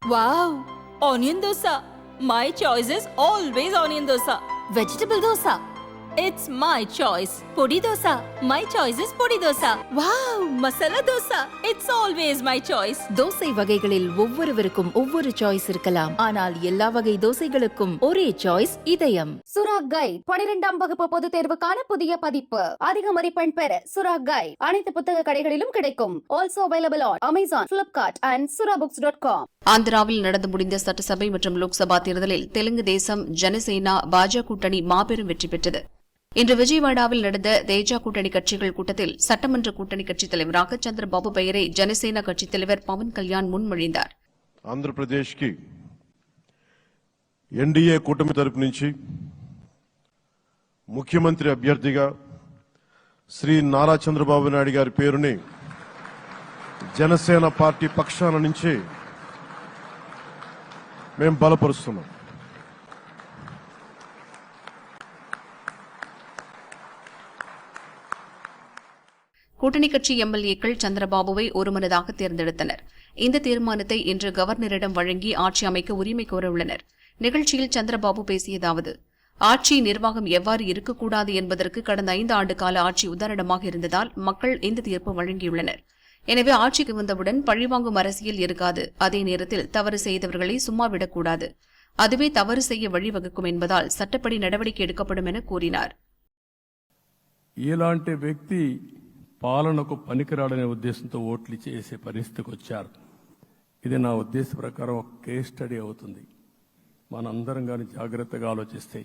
Wow! Onion dosa. My choice is always onion dosa. Vegetable dosa. It's my choice. Podi dosa. My choice is podi dosa. Wow! Masala dosa. It's always my choice. Dosa வகைகளில் ஒவ்வொருவருக்கும் ஒவ்வொரு choice இருக்கலாம், ஆனால் எல்லா வகை தோசைகளுக்கும் ஒரே choice இதயம். சுரா கைட் 12ஆம் வகுப்பு பொதுத் தேர்வுக்கான புதிய பதிப்பு. அதிக மதிப்பெண் பெற சுரா கைட் அனைத்து புத்தக கடைகளிலும் கிடைக்கும். Also available on Amazon, Flipkart and surabooks.com. ஆந்திராவில் நடந்து முடிந்த சட்டசபை மற்றும் லோக்சபா தேர்தலில் தெலுங்கு தேசம், ஜனசேனா, பாஜக கூட்டணி மாபெரும் வெற்றி பெற்றது. இன்று விஜயவாடாவில் நடந்த தேஜா கூட்டணி கட்சிகள் கூட்டத்தில் சட்டமன்ற கூட்டணி கட்சித் தலைவராக சந்திரபாபு பெயரை ஜனசேனா கட்சித் தலைவர் பவன் கல்யாண் முன்மொழிந்தார். ఆంధ్రప్రదేశ్ కి ఎన్డీఏ కూటమి తరపు నుంచి ముఖ్యమంత్రి అభ్యర్థిగా శ్రీ నారా చంద్రబాబు నాయుడు గారి పేరుని జనసేన పార్టీ పక్షాన నుంచి మేము బలపరుస్తున్నాం. கூட்டணி கட்சி எம்எல்ஏக்கள் சந்திரபாபுவை ஒருமனதாக தேர்ந்தெடுத்தனர். இந்த தீர்மானத்தை இன்று கவர்னரிடம் வழங்கி ஆட்சி அமைக்க உரிமை கோரவுள்ளனர். நிகழ்ச்சியில் சந்திரபாபு பேசியதாவது: ஆட்சி நிர்வாகம் எவ்வாறு இருக்கக்கூடாது என்பதற்கு கடந்த 5 ஆண்டு கால ஆட்சி உதாரணமாக இருந்ததால் மக்கள் இந்த தீர்ப்பு வழங்கியுள்ளனர். எனவே ஆட்சிக்கு வந்தவுடன் பழிவாங்கும் அரசியல் இருக்காது. அதே நேரத்தில் தவறு செய்தவர்களை சும்மாவிடக்கூடாது. அதுவே தவறு செய்ய வழிவகுக்கும் என்பதால் சட்டப்படி நடவடிக்கை எடுக்கப்படும் என கூறினார். ఇలాంటి వ్యక్తి పాలనకు పనికిరాడనే ఉద్దేశంతో ఓట్లు చేసే పరిస్థితికి వచ్చారు. ఇది నా ఉద్దేశ ప్రకారం ఒక కేస్ స్టడీ అవుతుంది, మనందరం కానీ జాగ్రత్తగా ఆలోచిస్తే.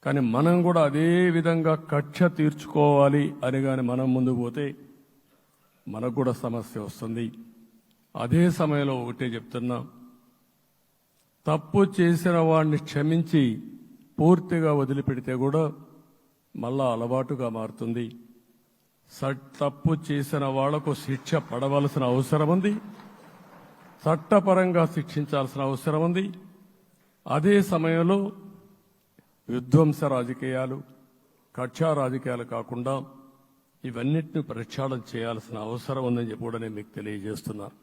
కానీ మనం కూడా అదే విధంగా కక్ష తీర్చుకోవాలి అని కానీ మనం ముందుకు పోతే మనకు కూడా సమస్య వస్తుంది. అదే సమయంలో ఒకటే చెప్తున్నా, తప్పు చేసిన వాడిని క్షమించి పూర్తిగా వదిలిపెడితే కూడా మళ్ళా అలవాటుగా మారుతుంది. తప్పు చేసిన వాళ్లకు శిక్ష పడవలసిన అవసరం ఉంది, చట్టపరంగా శిక్షించాల్సిన అవసరం ఉంది. అదే సమయంలో విధ్వంస రాజకీయాలు, కక్షా రాజకీయాలు కాకుండా ఇవన్నిటిని ప్రక్షాళన చేయాల్సిన అవసరం ఉందని చెప్పి కూడా నేను మీకు తెలియజేస్తున్నాను.